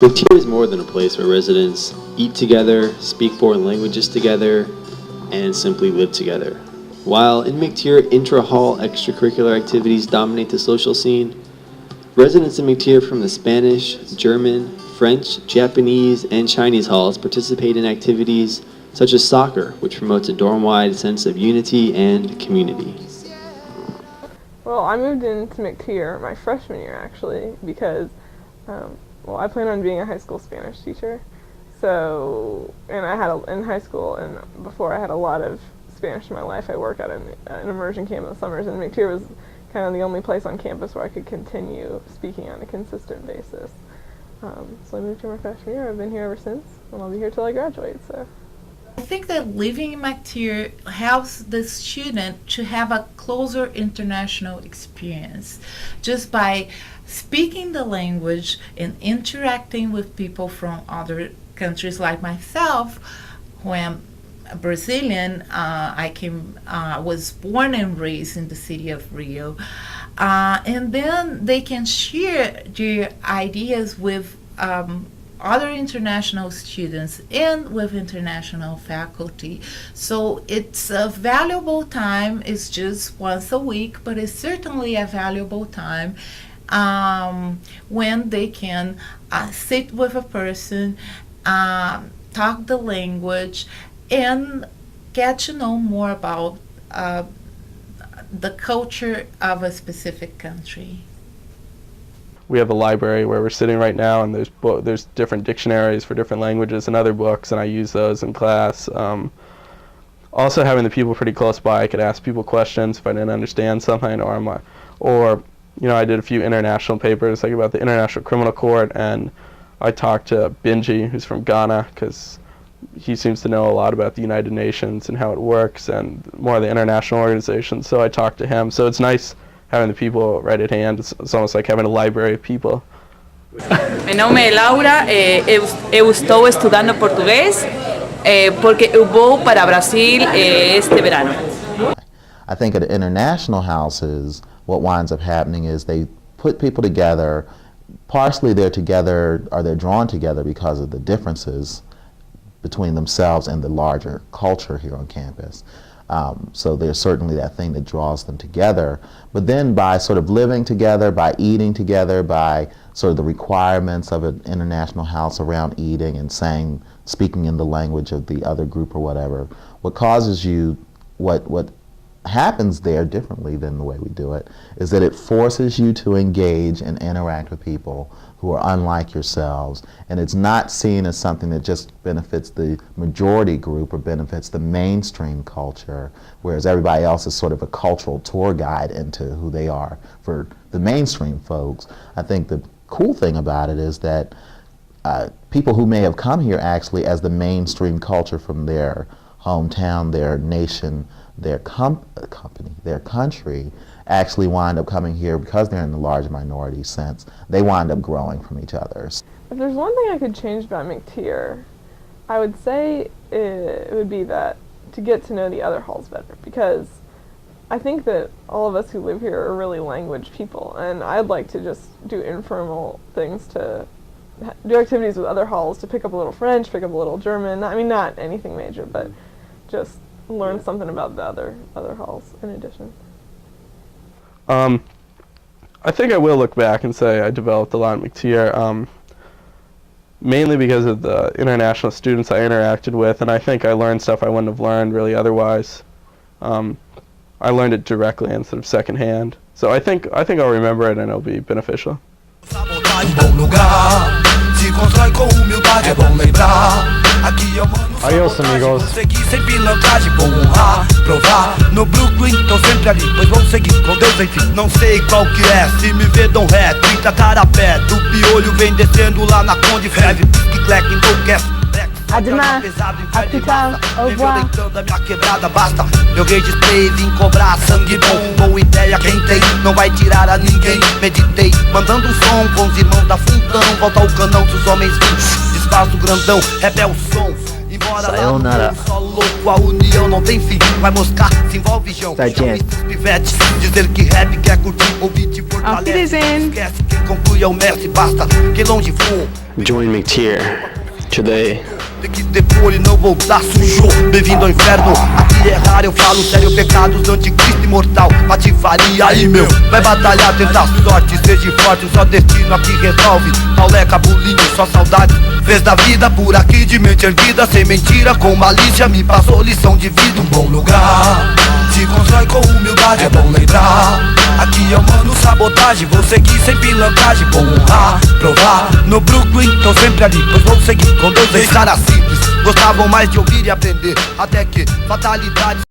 McTier is more than a place where residents eat together, speak foreign languages together, and simply live together. While in McTier, intra-hall extracurricular activities dominate the social scene, residents in McTier from the Spanish, German, French, Japanese, and Chinese halls participate in activities such as soccer, which promotes a dorm-wide sense of unity and community. Well, I moved into McTier my freshman year, actually, because I plan on being a high school Spanish teacher. So, and in high school and before I had a lot of Spanish in my life. I work at an immersion camp in the summers, and McTier was kind of the only place on campus where I could continue speaking on a consistent basis. So I moved here my freshman year. I've been here ever since, and I'll be here till I graduate. So I think that living in McTier helps the student to have a closer international experience just by speaking the language and interacting with people from other countries like myself, who am a Brazilian. I was born and raised in the city of Rio. And then they can share their ideas with other international students and with international faculty. So it's a valuable time. It's just once a week, but it's certainly a valuable time when they can sit with a person, talk the language, and get to know more about the culture of a specific country. We have a library where we're sitting right now, and there's different dictionaries for different languages and other books, and I use those in class. Also, having the people pretty close by, I could ask people questions if I didn't understand something, or I did a few international papers, like about the International Criminal Court, and I talked to Benji, who's from Ghana, because he seems to know a lot about the United Nations and how it works, and more of the international organizations. So I talked to him. So it's nice having the people right at hand. It's almost like having a library of people. Mi nome é Laura, eu estou estudando português porque eu vou para Brasil este verano. I think at international houses, what winds up happening is they put people together. Partially they're together, or they're drawn together because of the differences between themselves and the larger culture here on campus. So there's certainly that thing that draws them together. But then by sort of living together, by eating together, by sort of the requirements of an international house around eating and speaking in the language of the other group or whatever, what causes you, what happens there differently than the way we do it, is that it forces you to engage and interact with people who are unlike yourselves, and it's not seen as something that just benefits the majority group or benefits the mainstream culture, whereas everybody else is sort of a cultural tour guide into who they are for the mainstream folks. I think the cool thing about it is that people who may have come here actually as the mainstream culture from their hometown, their nation, their company, their country, actually wind up coming here because they're in the large minority sense. They wind up growing from each other. if there's one thing I could change about McTier, I would say it would be that to get to know the other halls better, because I think that all of us who live here are really language people, and I'd like to just do informal things to do activities with other halls, to pick up a little French, pick up a little German. I mean, not anything major, but just learn something about the other halls in addition. I think I will look back and say I developed a lot at McTier, mainly because of the international students I interacted with, and I think I learned stuff I wouldn't have learned really otherwise. I learned it directly instead of secondhand. So I think I'll remember it and it'll be beneficial. Adiós, amigos. Sem pilantragem, vou honrar, provar. No Brooklyn, tô sempre ali, pois vou seguir com Deus, enfim. Não sei qual que é, se me vê, dão ré. 30 carapé, do piolho vem descendo lá na Conde Feve. Que cleque, enlouquece. Ademais, African, au revoir. Da minha quebrada, basta. Eu registrei, vim cobrar sangue bom. Boa ideia, quem tem, não vai tirar a ninguém. Meditei, mandando um som com os irmãos da Fundão. Volta ao canão, se os homens vêm. Desfaz o grandão, rap é o som. Sayonara. Só louco, a união não tem fim. Vai moscar, se envolve, João. Pivete, dizer que rap quer curtir, ouvir te fortalece. Esquece quem conclui é o mestre, basta que longe for. Join McTier today. Tem que depor e não voltar sujo. Bem-vindo ao inferno, aqui é raro, eu falo sério. Pecados do anticristo imortal, patifaria aí meu. Vai batalhar, tentar sorte, seja forte. Só destino aqui resolve. Paulé, cabulinho, só saudade. Fez da vida por aqui de mente erguida. Sem mentira, com malícia, me passou lição de vida. Um bom lugar, se constrói com humildade, é bom lembrar. Aqui é o mano sabotagem, vou seguir sem pilantragem. Vou honrar, provar, no Brooklyn tô sempre ali. Pois vou seguir com Deus, caras simples gostavam mais de ouvir e aprender. Até que fatalidades